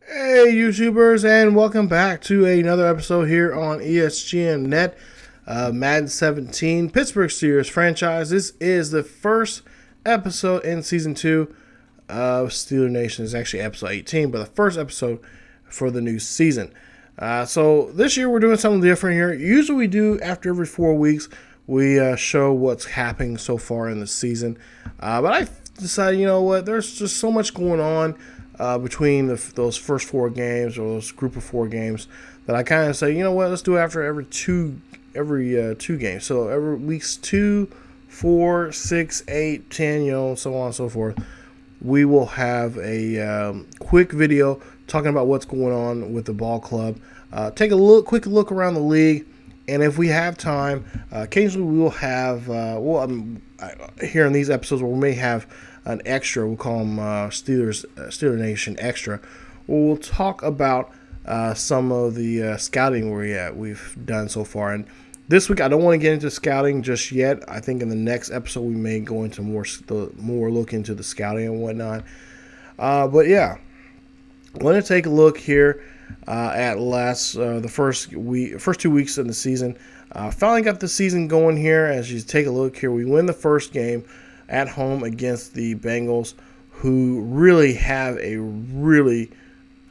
Hey YouTubers, and welcome back to another episode here on ESGNet. Madden 17 Pittsburgh Steelers franchise. This is the first episode in season 2 of Steeler Nation. It's actually episode 18, but the first episode for the new season. So this year we're doing something different here. Usually we do after every 4 weeks. We show what's happening so far in the season. But I decided, you know what, there's just so much going on between those first 4 games, or those group of 4 games, that I kind of say, you know what, let's do it after every two games. So every weeks 2, 4, 6, 8, 10, so on and so forth. We will have a quick video talking about what's going on with the ball club. Take a quick look around the league, and if we have time, occasionally we will have here in these episodes where we may have an extra. We'll call them Steeler Nation Extra. We'll talk about some of the scouting we've done so far. And this week, I don't want to get into scouting just yet. I think in the next episode we may go into more look into the scouting and whatnot. But yeah, I want to take a look here at the first 2 weeks of the season. Finally got the season going here. As you take a look here, we win the first game at home against the Bengals, who really have a really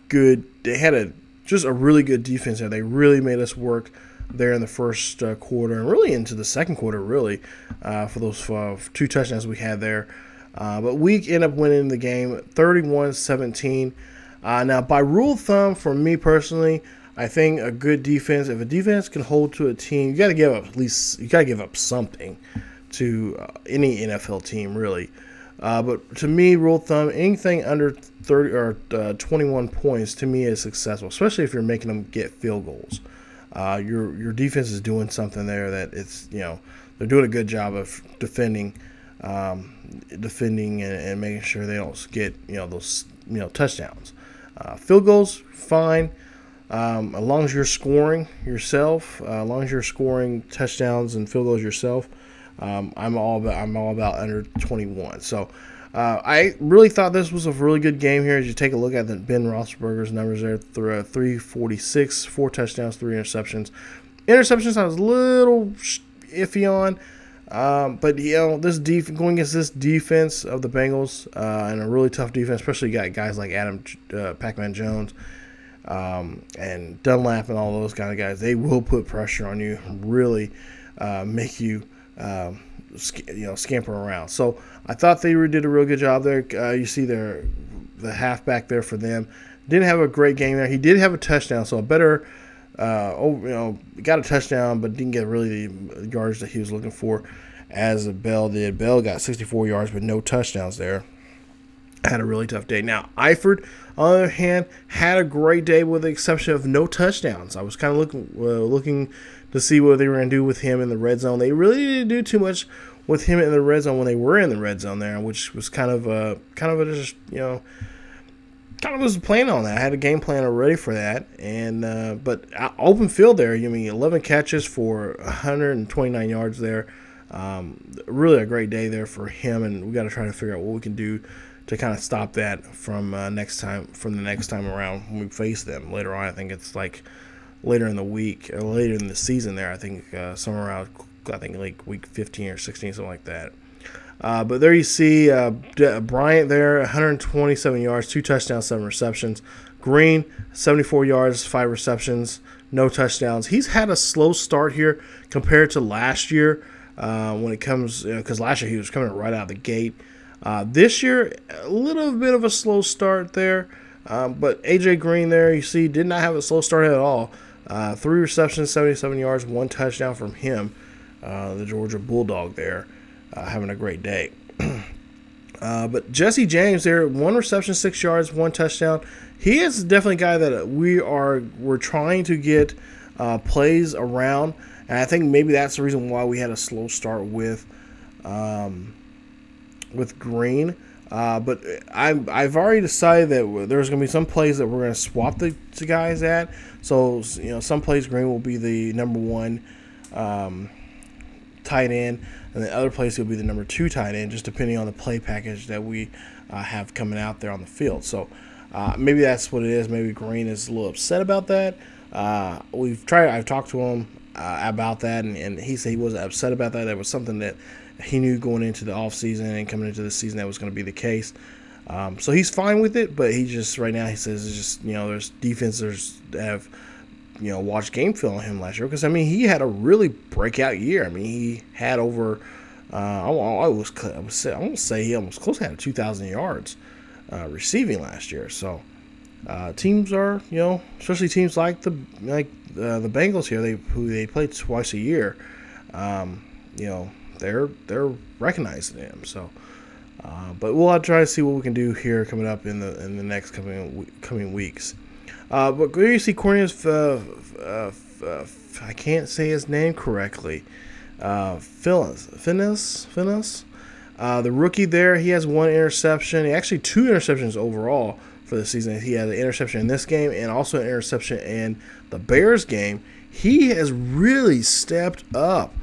good. They had just a really good defense there. They really made us work there in the first quarter, and really into the second quarter, really, for those 2 touchdowns we had there. But we end up winning the game 31-17. Now, by rule of thumb, for me personally, I think a good defense, if a defense can hold to a team, you got to give up something to any NFL team, really. But to me, rule of thumb, anything under 30 or 21 points to me is successful, especially if you're making them get field goals. Your defense is doing something there that they're doing a good job of defending and making sure they don't get those touchdowns. Field goals, fine. As long as you're scoring yourself, as long as you're scoring touchdowns and field goals yourself, I'm all about under 21. So I really thought this was a really good game here. As you take a look at Ben Roethlisberger's numbers there, 346, 4 touchdowns, 3 interceptions. Interceptions I was a little iffy on, but this going against this defense of the Bengals, and a really tough defense, especially you got guys like Adam Pac-Man Jones and Dunlap and all those kind of guys. They will put pressure on you, really make you scamper around. So I thought they did a real good job there. You see the halfback there for them didn't have a great game there. He did have a touchdown, so a better got a touchdown, but didn't get really the yards that he was looking for, as Baer did. Baer got 64 yards but no touchdowns there. Had a really tough day. Now, Eifert, on the other hand, had a great day with the exception of no touchdowns. I was kind of looking to see what they were going to do with him in the red zone. They really didn't do too much with him in the red zone when they were in the red zone there, which was kind of was planning on that. I had a game plan already for that, and but open field there. 11 catches for 129 yards there. Really a great day there for him, and we got to try to figure out what we can do to kind of stop that from the next time around when we face them later on. I think it's like later in the week or later in the season there. I think somewhere around like week 15 or 16, something like that. But there you see Bryant there, 127 yards, 2 touchdowns, 7 receptions. Green, 74 yards, 5 receptions, no touchdowns. He's had a slow start here compared to last year when it comes, because last year he was coming right out of the gate. This year, a little bit of a slow start there. But A.J. Green there, you see, did not have a slow start at all. 3 receptions, 77 yards, 1 touchdown from him, the Georgia Bulldog there, having a great day. But Jesse James there, 1 reception, 6 yards, 1 touchdown. He is definitely a guy that we're trying to get plays around, and I think maybe that's the reason why we had a slow start with Green. But I've already decided that there's going to be some plays that we're going to swap the guys at. So some plays Green will be the number 1 tight end, and the other plays will be the number 2 tight end, just depending on the play package that we have coming out there on the field. So Maybe that's what it is. Maybe Green is a little upset about that. I've talked to him about that, and he said he wasn't upset about that. That was something that he knew going into the offseason and coming into the season that was going to be the case. So he's fine with it, but he just right now he says it's just, there's defenses that have watched game film on him last year, because I mean he had a really breakout year. I mean he had over I won't say he almost close to had 2,000 yards receiving last year. So teams are especially teams like the Bengals here, who they play twice a year. They're recognizing him. So. But we'll try to see what we can do here coming up in the next coming weeks. But here you see Cornelius. I can't say his name correctly. Finis. The rookie there. He has 1 interception. Actually, 2 interceptions overall for the season. He had an interception in this game and also an interception in the Bears game. He has really stepped up,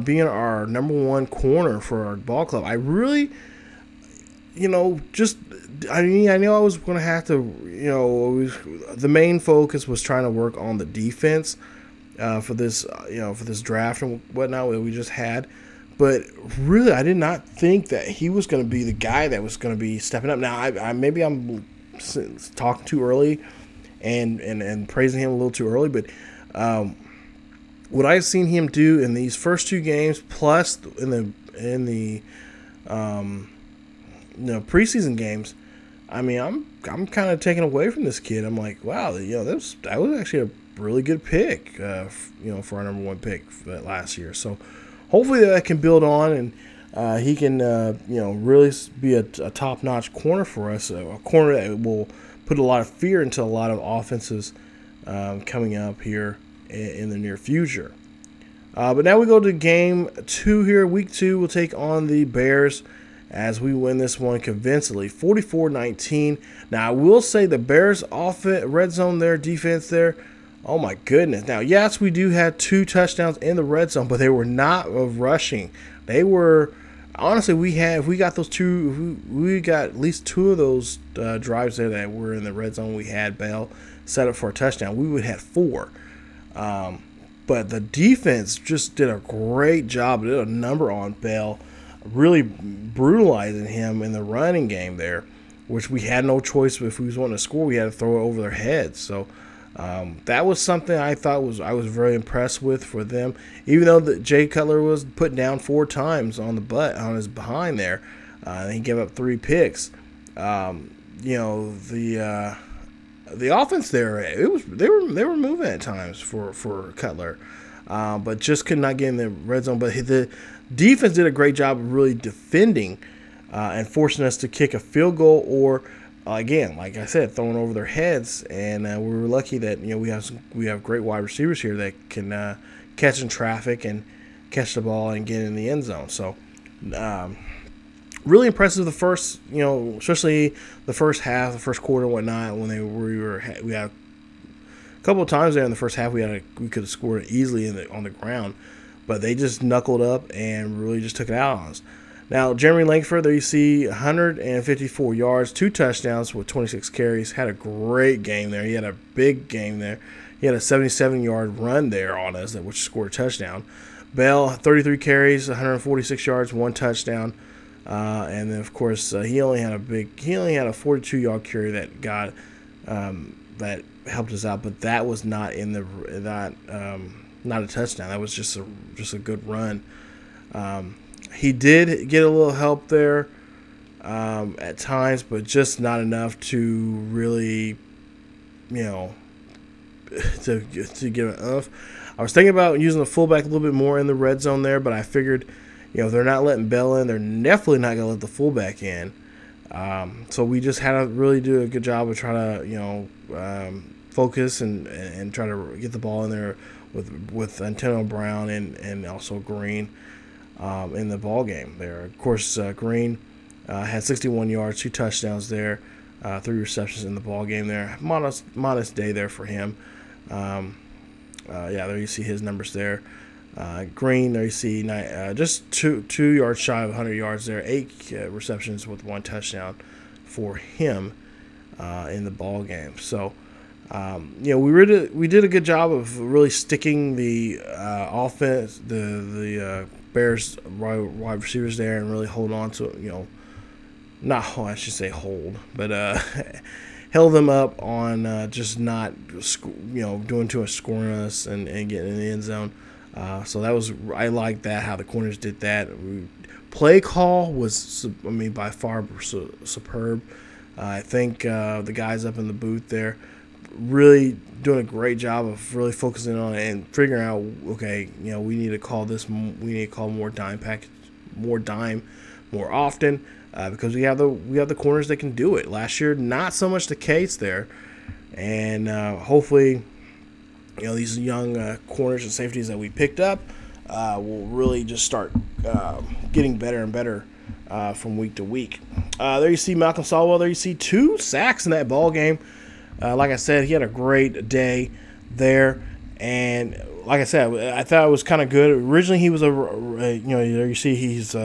being our #1 corner for our ball club. I really. I know I was going to have to, the main focus was trying to work on the defense for this draft and whatnot that we just had. But really, I did not think that he was going to be the guy that was going to be stepping up. Now, maybe I'm talking too early and praising him a little too early, but what I've seen him do in these first 2 games, plus in the preseason games, I mean, I'm kind of taken away from this kid. I'm like, wow, that was actually a really good pick, for our #1 pick last year. So hopefully that can build on, and he can, really be a top-notch corner for us, a corner that will put a lot of fear into a lot of offenses coming up here in the near future. But now we go to game 2 here. Week 2, we'll take on the Bears, as we win this one convincingly, 44-19. Now, I will say the Bears' offense, red zone there, defense there, oh my goodness. Now, yes, we do have 2 touchdowns in the red zone, but they were not of rushing. They were, honestly, we got at least 2 of those drives there that were in the red zone. We had Baer set up for a touchdown. We would have 4. But the defense just did a great job. Did a number on Baer, really brutalizing him in the running game there, which we had no choice. If we was wanting to score, we had to throw it over their heads. So that was something I thought I was very impressed with for them. Even though Jay Cutler was put down 4 times on his behind there, and he gave up 3 picks. The offense there, they were moving at times for Cutler, but just could not get in the red zone. But the defense did a great job of really defending and forcing us to kick a field goal, or again, like I said, throwing over their heads. And we were lucky that we have great wide receivers here that can catch in traffic and catch the ball and get in the end zone. So really impressive the first, especially the first half, the first quarter and whatnot, when we had a couple of times there in the first half we could have scored it easily on the ground, but they just knuckled up and really just took it out on us. Now, Jeremy Langford, there you see 154 yards, 2 touchdowns with 26 carries, had a great game there. He had a big game there. He had a 77-yard run there on us, which scored a touchdown. Baer, 33 carries, 146 yards, 1 touchdown. And then, of course, he only had a 42-yard carry that helped us out, but that was not not a touchdown. That was just a good run. He did get a little help there at times, but just not enough to really, to give it enough. I was thinking about using the fullback a little bit more in the red zone there, but I figured, if they're not letting Baer in, they're definitely not going to let the fullback in. So we just had to really do a good job of trying to, focus and try to get the ball in there with Antonio Brown and also Green in the ball game there. Of course, Green had 61 yards, 2 touchdowns there, 3 receptions in the ball game there. Modest day there for him. There you see his numbers there. Green, there you see just two yards shy of 100 yards there, 8 receptions with 1 touchdown for him. in the ball game. So, we did a good job of really sticking the offense, the Bears wide receivers there, and really hold on to I should say hold, but held them up on just not doing too much scoring us and getting in the end zone. So I like that, how the corners did that. Play call was, by far superb. I think the guys up in the booth there really doing a great job of really focusing on it and figuring out, okay, we need to call this. We need to call more dime package, more often, because we have the corners that can do it. Last year, not so much the case there, and hopefully, these young corners and safeties that we picked up will really just start getting better and better from week to week. There you see Malcolm Sawell. There you see 2 sacks in that ball game. Like I said, he had a great day there, and like I said, I thought it was kind of good. Originally, he was there you see he's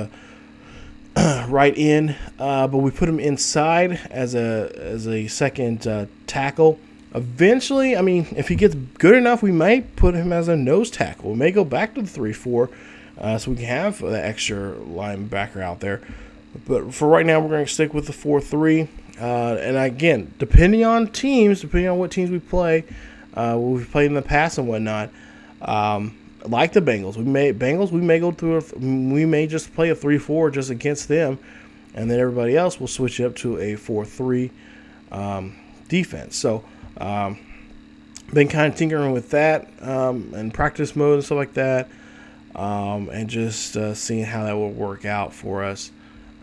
right in, but we put him inside as a second tackle. Eventually, if he gets good enough, we might put him as a nose tackle. We may go back to the 3-4, so we can have that extra linebacker out there. But for right now, we're going to stick with the 4-3. And again, depending on what teams we play, what we've played in the past and whatnot, like the Bengals, we may just play a 3-4 just against them, and then everybody else will switch it up to a 4-3 defense. So, been kind of tinkering with that and practice mode and stuff like that, and just seeing how that will work out for us.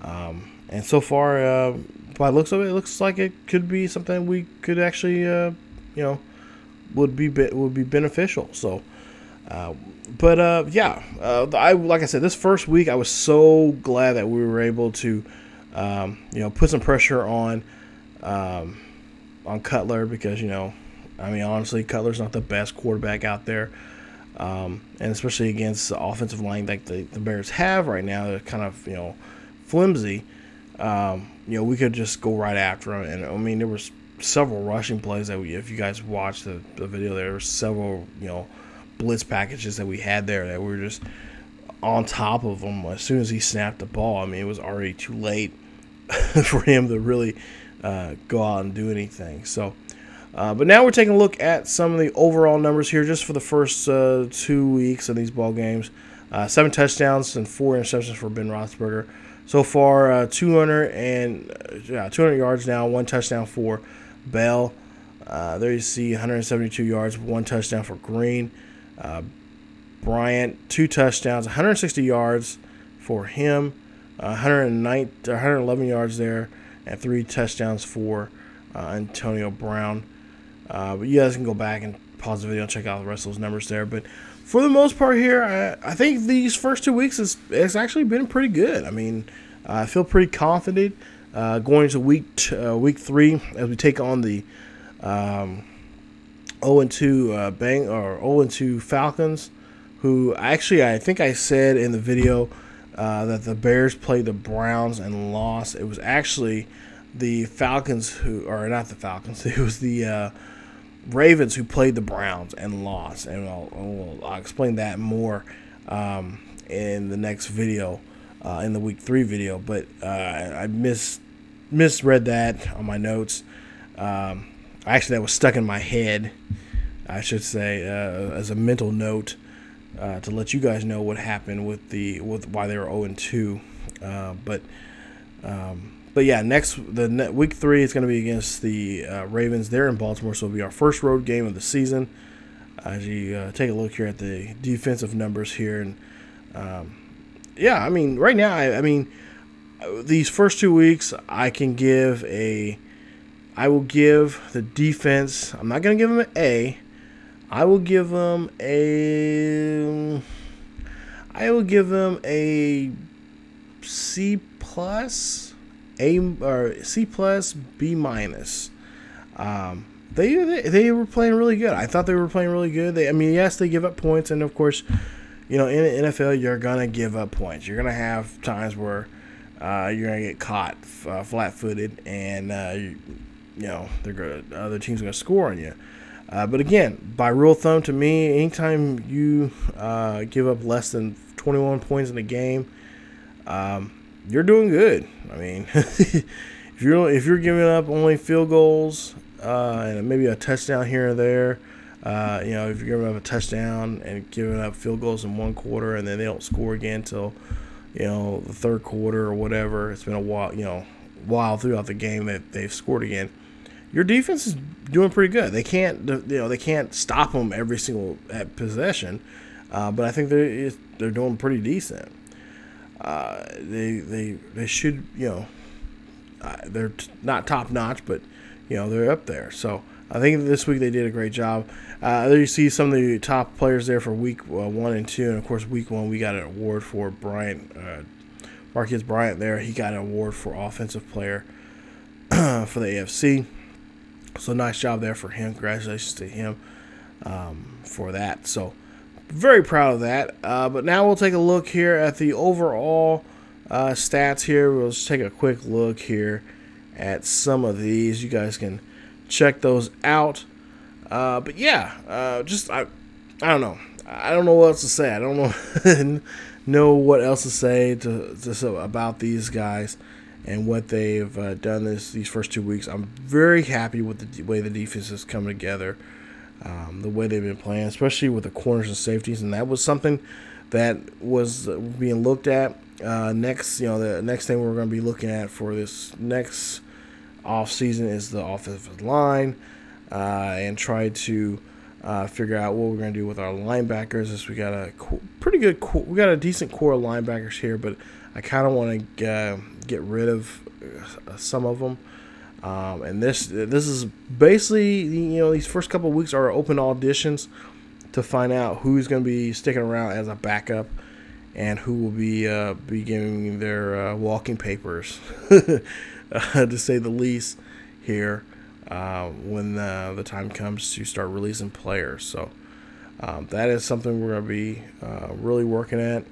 And so far, by the looks of it, it looks like it could be something we could actually, would be beneficial. So, like I said, this first week I was so glad that we were able to, put some pressure on Cutler, because honestly, Cutler's not the best quarterback out there, and especially against the offensive line like the Bears have right now, they're kind of flimsy. We could just go right after him, and there was several rushing plays that if you guys watched the video, there were several blitz packages that we had there that we were just on top of him as soon as he snapped the ball. It was already too late for him to really go out and do anything. So, but now we're taking a look at some of the overall numbers here just for the first 2 weeks of these ball games. 7 touchdowns and 4 interceptions for Ben Roethlisberger. So far, 200 yards now, 1 touchdown for Bell. There you see 172 yards, 1 touchdown for Green. Bryant, 2 touchdowns, 160 yards for him. 111 yards there, and 3 touchdowns for Antonio Brown. But you guys can go back and pause the video and check out the rest of those numbers there. But for the most part here, I think these first 2 weeks it's actually been pretty good. I feel pretty confident going into week 3 as we take on the 0-2 Falcons, who actually I think I said in the video that the Bears played the Browns and lost. It was actually the Falcons it was the Ravens who played the Browns and lost, and I'll explain that more in the next video, in the week 3 video. But I misread that on my notes. Actually, that was stuck in my head, I should say, as a mental note, to let you guys know what happened with why they were 0-2. But yeah, week 3 is going to be against the Ravens. They're in Baltimore, so it'll be our first road game of the season. As you take a look here at the defensive numbers here, and right now, these first 2 weeks, I will give the defense. I'm not going to give them an A. I will give them a C plus, C plus, B minus. They were playing really good. I thought they were playing really good. Yes, they give up points, and of course, in the NFL, you're gonna give up points. You're gonna have times where you're gonna get caught flat-footed, and they're good. Other teams are going to score on you. But again, by rule of thumb, to me, anytime you give up less than 21 points in a game, you're doing good. I mean, if you're giving up only field goals and maybe a touchdown here or there, if you're giving up a touchdown and giving up field goals in one quarter and then they don't score again until the third quarter or whatever, it's been a while throughout the game that they've scored again. Your defense is doing pretty good. They can't stop them every single possession, but I think they're doing pretty decent. They should, they're not top notch, but they're up there. So I think this week they did a great job. There you see some of the top players there for week 1 and 2, and of course week 1 we got an award for Marquise Bryant. There he got an award for offensive player for the AFC. So nice job there for him. Congratulations to him for that. So very proud of that. But now we'll take a look here at the overall stats here. We'll just take a quick look here at some of these. You guys can check those out. But yeah, I don't know. I don't know what else to say. I don't know what else to say about these guys and what they've done these first 2 weeks. I'm very happy with the way the defense is coming together, the way they've been playing, especially with the corners and safeties. And that was something that was being looked at. The next thing we're going to be looking at for this next off season is the offensive line, and try to figure out what we're going to do with our linebackers. As we got we got a decent core of linebackers here, but I kind of want to get rid of some of them. And this is basically these first couple of weeks are open auditions to find out who's going to be sticking around as a backup and who will be giving their walking papers, to say the least, here when the time comes to start releasing players. So that is something we're going to be really working at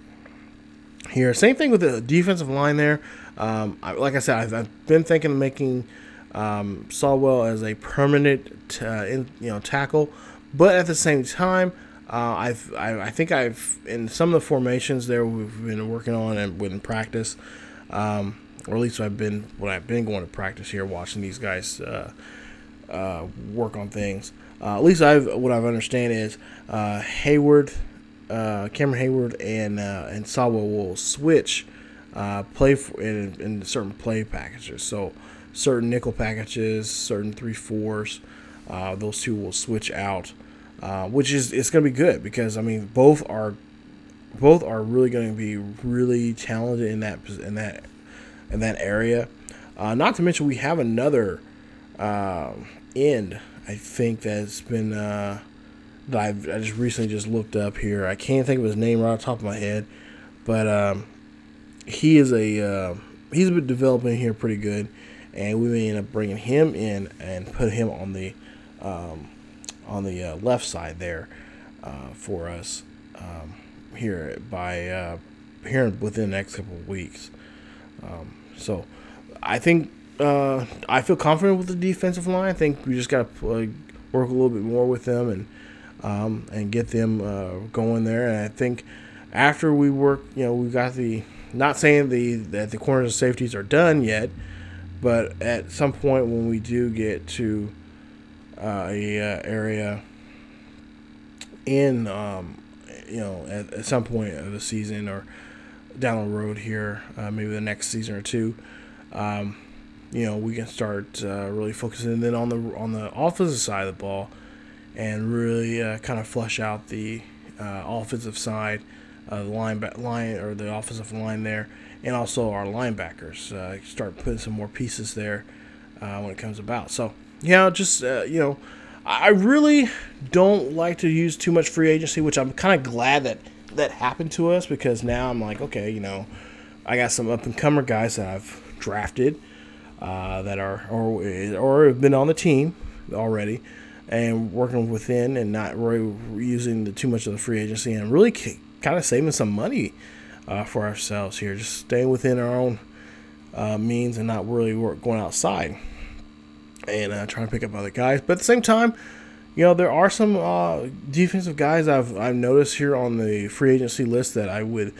here. Same thing with the defensive line there. Like I said, I've been thinking of making Sawwell as a permanent tackle, but at the same time, I think I've in some of the formations there we've been working on and in practice, or at least I've been going to practice here, watching these guys work on things. At least what I've understand is Cameron Hayward and Sawwell will switch play in certain play packages. So certain nickel packages, certain 3-4s, those two will switch out, which is it's going to be good because I mean both are really going to be really talented in that area. Not to mention we have another end, I think, that's been that I just recently just looked up here. I can't think of his name right off the top of my head, but he's been developing here pretty good, and we may end up bringing him in and put him on the left side there for us here within the next couple of weeks. So I think I feel confident with the defensive line. I think we just got to work a little bit more with them and get them going there. And I think after we work, we've got not saying that the corners and safeties are done yet, but at some point when we do get to a area in at some point of the season or down the road here, maybe the next season or two, we can start really focusing then on the offensive side of the ball and really kind of flush out the offensive side, the line or the offensive line there, and also our linebackers. Start putting some more pieces there when it comes about. So I really don't like to use too much free agency, which I'm kind of glad that happened to us, because now I'm like, okay, I got some up and comer guys that I've drafted that are or have been on the team already and working within and not really using too much of the free agency and really kind of saving some money for ourselves here, just staying within our own means and not really going outside. and trying to pick up other guys. But at the same time, you know, there are some defensive guys I've noticed here on the free agency list that I would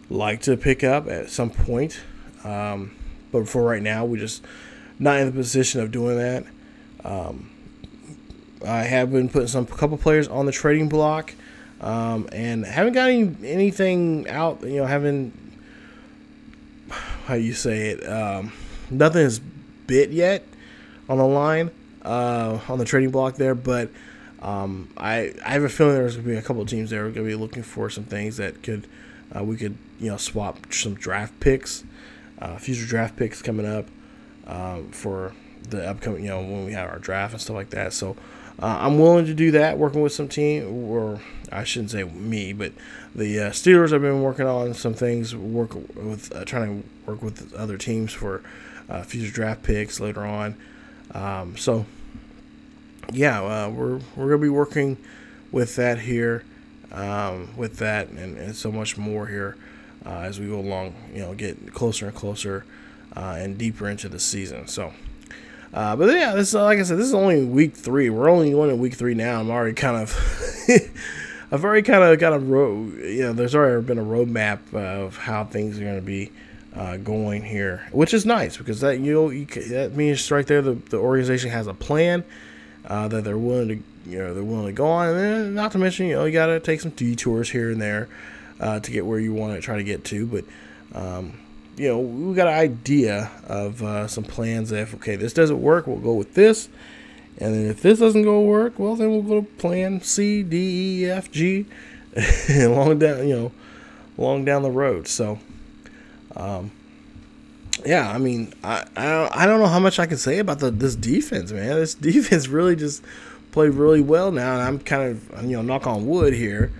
like to pick up at some point. But for right now, we're just not in the position of doing that. I have been putting a couple players on the trading block, and haven't got anything out. You know, haven't, how you say it, nothing is bit yet on the line on the trading block there. But I have a feeling there's going to be a couple of teams that are going to be looking for some things that could we could, you know, swap some draft picks, future draft picks coming up for the upcoming, you know, when we have our draft and stuff like that. So I'm willing to do that, working with some team, or I shouldn't say me, but the Steelers have been working on some things, trying to work with other teams for future draft picks later on. So yeah, we're gonna be working with that here, with that and so much more here as we go along. You know, get closer and closer and deeper into the season. So. But yeah, this, like I said, this is only week 3. We're only going in week 3 now. I'm already kind of, I've already kind of got there's already been a roadmap of how things are going to be going here, which is nice because that that means right there the organization has a plan that they're willing to go on, and then not to mention you got to take some detours here and there to get where you want to try to get to, but. We got an idea of some plans that if, okay, this doesn't work, we'll go with this. And then if this doesn't go work, well, then we'll go to plan C, D, E, F, G, and along down the road. So, yeah, I mean, I don't know how much I can say about this defense, man. This defense really just played really well now, and I'm kind of, knock on wood here.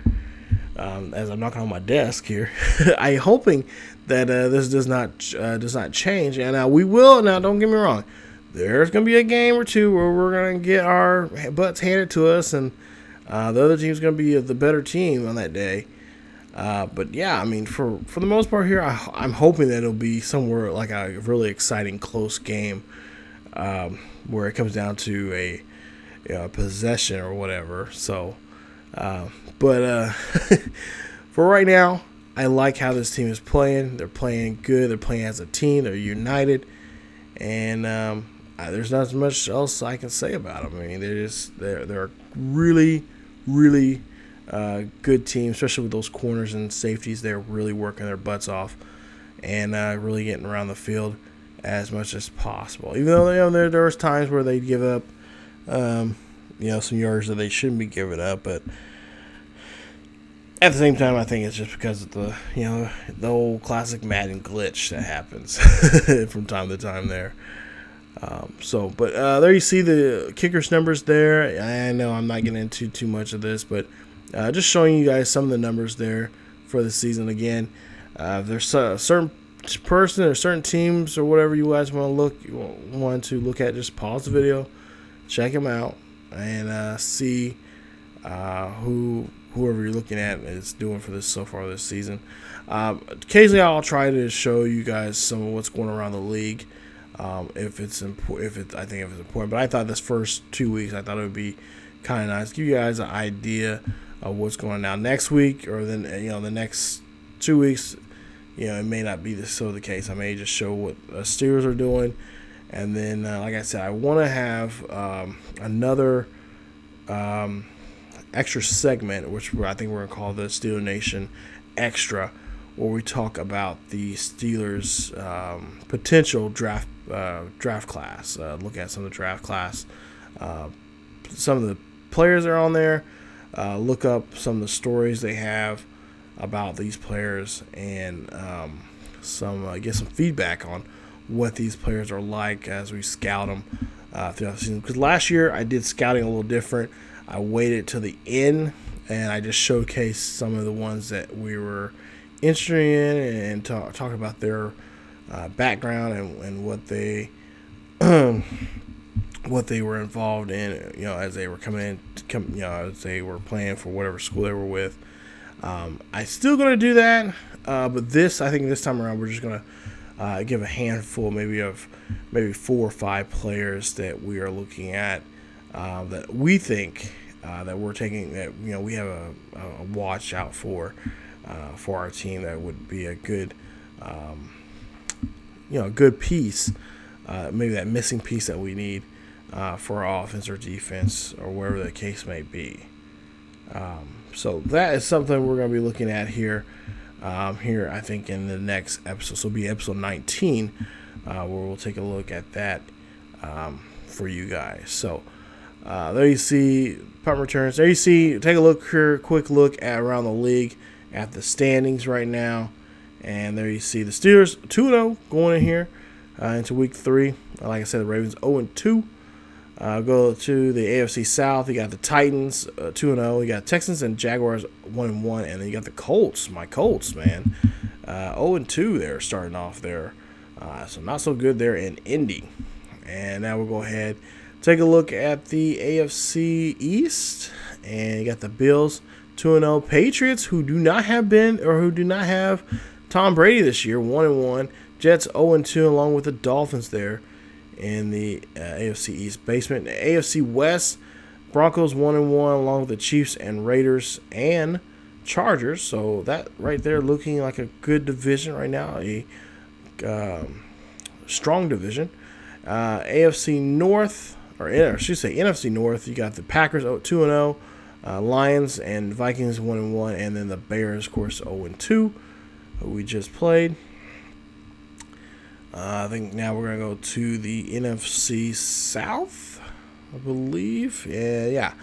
As I'm knocking on my desk here, I'm hoping that this does not change, and we will. Now, don't get me wrong, there's going to be a game or two where we're going to get our butts handed to us, and the other team's going to be the better team on that day. But yeah, I mean, for the most part here, I'm hoping that it'll be somewhere like a really exciting, close game, where it comes down to a possession or whatever. So. But for right now, I like how this team is playing. They're playing good. They're playing as a team. They're united, and there's not as much else I can say about them. I mean, they're a really, really good team, especially with those corners and safeties. They're really working their butts off and really getting around the field as much as possible. Even though there was times where they give up. Some yards that they shouldn't be giving up, but at the same time, I think it's just because of the old classic Madden glitch that happens from time to time there. But there you see the kickers numbers there. I know I'm not getting into too much of this, but just showing you guys some of the numbers there for the season. Again, there's a certain person or certain teams or whatever you guys want to look at, just pause the video, check them out, and see whoever you're looking at is doing for this so far this season. Occasionally, I'll try to show you guys some of what's going around the league, if it's important. I think if it's important. But I thought this first 2 weeks, I thought it would be kind of nice, give you guys an idea of what's going on now. Next week, or then the next 2 weeks, it may not be the case. I may just show what the Steelers are doing. And then, like I said, I want to have another extra segment, which I think we're going to call the Steeler Nation Extra, where we talk about the Steelers' potential draft class. Look at some of the draft class, some of the players that are on there. Look up some of the stories they have about these players, and get some feedback on what these players are like as we scout them throughout the season. Because last year I did scouting a little different. I waited till the end, and I just showcased some of the ones that we were interested in and talk about their background and what they were involved in, as they were coming in, as they were playing for whatever school they were with. I'm still going to do that, but I think this time around we're just going to give a handful, maybe 4 or 5 players that we are looking at that we think that we're taking, that we have a watch out for our team, that would be a good good piece, maybe that missing piece that we need for our offense or defense or wherever the case may be. So that is something we're going to be looking at here. I think in the next episode, so it'll be episode 19, where we'll take a look at that for you guys. So there you see punt returns. There you see, take a look here, quick look at around the league at the standings right now. And there you see the Steelers 2-0 going in here into week 3. Like I said, the Ravens 0-2. Go to the AFC South. You got the Titans 2-0. You got Texans and Jaguars 1-1, and then you got the Colts. My Colts, man, 0-2. They're starting off there, so not so good there in Indy. And now we'll go ahead, take a look at the AFC East, and you got the Bills 2-0. Patriots, who do not have Tom Brady this year, 1-1. Jets 0-2, along with the Dolphins there in the AFC East basement. AFC West, Broncos 1-1, along with the Chiefs and Raiders and Chargers. So that right there looking like a good division right now, a strong division. AFC North, or I should say NFC North, you got the Packers 2-0, Lions and Vikings 1-1, and then the Bears, of course, 0-2, who we just played. I think now we're going to go to the NFC South, I believe. Yeah.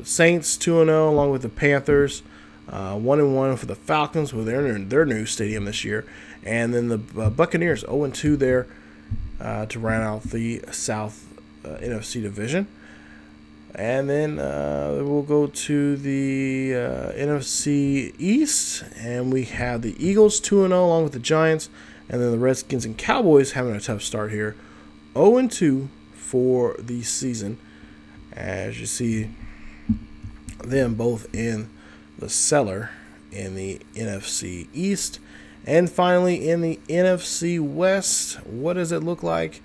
Saints 2-0, along with the Panthers. 1-1 for the Falcons, who they're in their new stadium this year. And then the Buccaneers 0-2 there to round out the South NFC division. And then we'll go to the NFC East, and we have the Eagles 2-0, along with the Giants. And then the Redskins and Cowboys having a tough start here. 0-2 for the season. As you see them both in the cellar in the NFC East. And finally in the NFC West, what does it look like?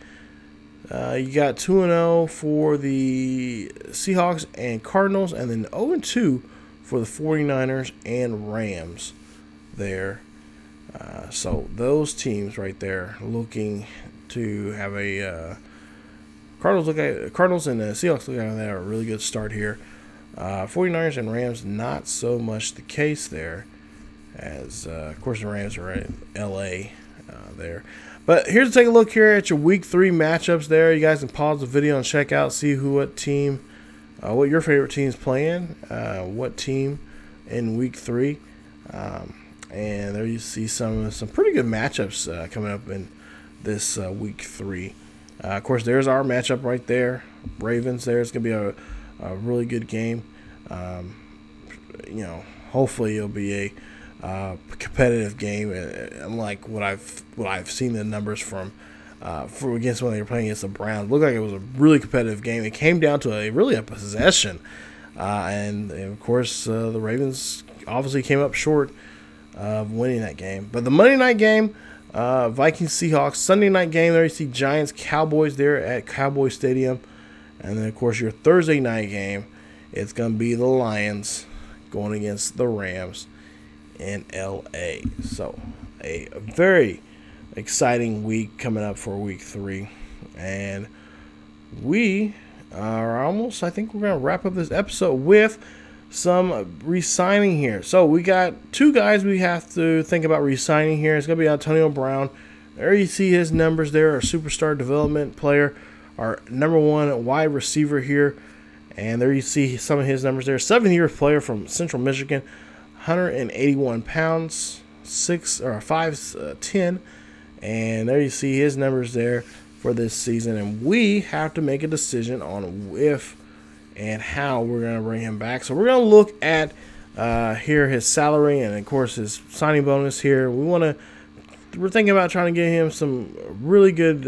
You got 2-0 for the Seahawks and Cardinals. And then 0-2 for the 49ers and Rams there. So those teams right there looking to have a Cardinals and the Seahawks look at that a really good start here. 49ers and Rams, not so much the case there, as of course the Rams are in LA there. But here's to take a look here at your week 3 matchups there. You guys can pause the video and check out, see what team, what your favorite team is playing, what team in week 3. And there you see some pretty good matchups coming up in this week 3. Of course, there's our matchup right there. Ravens there. It's going to be a really good game. Hopefully it'll be a competitive game. Unlike what I've seen the numbers from for against when they were playing against the Browns. It looked like it was a really competitive game. It came down to a possession. And of course, the Ravens obviously came up short of winning that game. But the Monday night game, Vikings Seahawks. Sunday night game, there you see Giants Cowboys there at Cowboy Stadium. And then of course your Thursday night game, it's going to be the Lions going against the Rams in LA. So a very exciting week coming up for week 3. And we are almost, I think we're going to wrap up this episode with some re-signing here. So we got 2 guys we have to think about re-signing here. It's going to be Antonio Brown. There you see his numbers there, our superstar development player, our #1 wide receiver here. And there you see some of his numbers there. 7-year player from Central Michigan, 181 pounds, 5'10". And there you see his numbers there for this season. And we have to make a decision on if and how we're going to bring him back. So we're going to look at here his salary and of course his signing bonus here. We're thinking about trying to get him some really good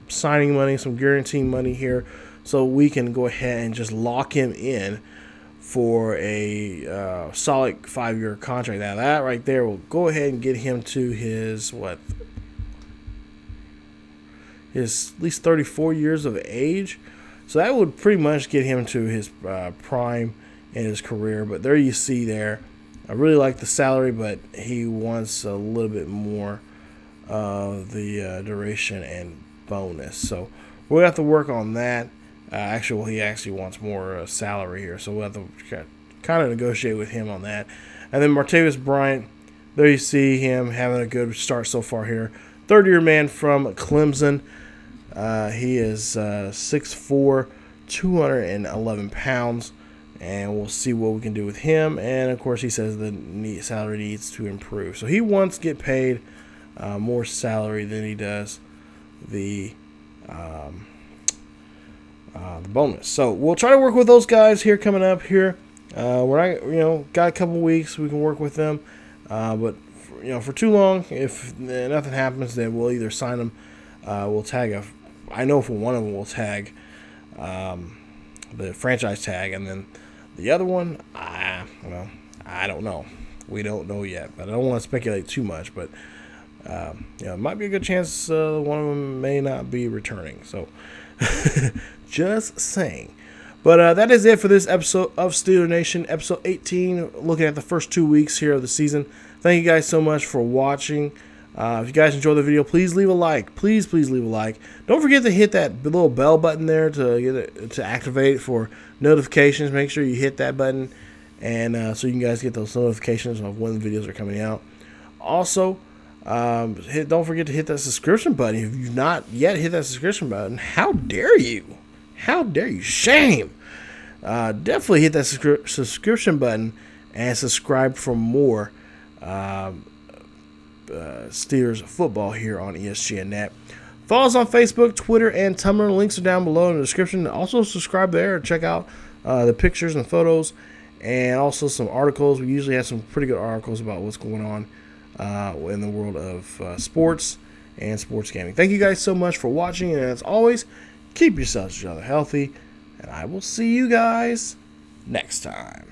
signing money, some guaranteed money here, so we can go ahead and just lock him in for a solid 5-year contract. Now that right there will go ahead and get him to his is at least 34 years of age. So that would pretty much get him to his prime in his career. But there you see there. I really like the salary, but he wants a little bit more the duration and bonus. So we'll have to work on that. He actually wants more salary here. So we'll have to kind of negotiate with him on that. And then Martavis Bryant, there you see him having a good start so far here. Third-year man from Clemson. He is 6'4", 211 pounds, and we'll see what we can do with him. And, of course, he says the salary needs to improve. So he wants to get paid more salary than he does the bonus. So we'll try to work with those guys here coming up here. We're not, got a couple weeks we can work with them, but for too long, if nothing happens, then we'll either sign them. We'll tag I know for one of them we'll tag the franchise tag, and then the other one, I don't know. We don't know yet, but I don't want to speculate too much. But it might be a good chance one of them may not be returning. So just saying. But that is it for this episode of Steeler Nation, episode 18, looking at the first 2 weeks here of the season. Thank you guys so much for watching. If you guys enjoyed the video, please leave a like. Please leave a like. Don't forget to hit that little bell button there to activate for notifications. Make sure you hit that button, and so you guys get those notifications of when the videos are coming out. Also, don't forget to hit that subscription button. If you've not yet hit that subscription button, how dare you? How dare you? Shame. Definitely hit that subscription button and subscribe for more Steelers football here on ESGNet. Follow us on Facebook, Twitter, and Tumblr. Links are down below in the description. Also, subscribe there and check out the pictures and photos, and also some articles. We usually have some pretty good articles about what's going on in the world of sports and sports gaming. Thank you guys so much for watching, and as always, keep yourselves healthy, and I will see you guys next time.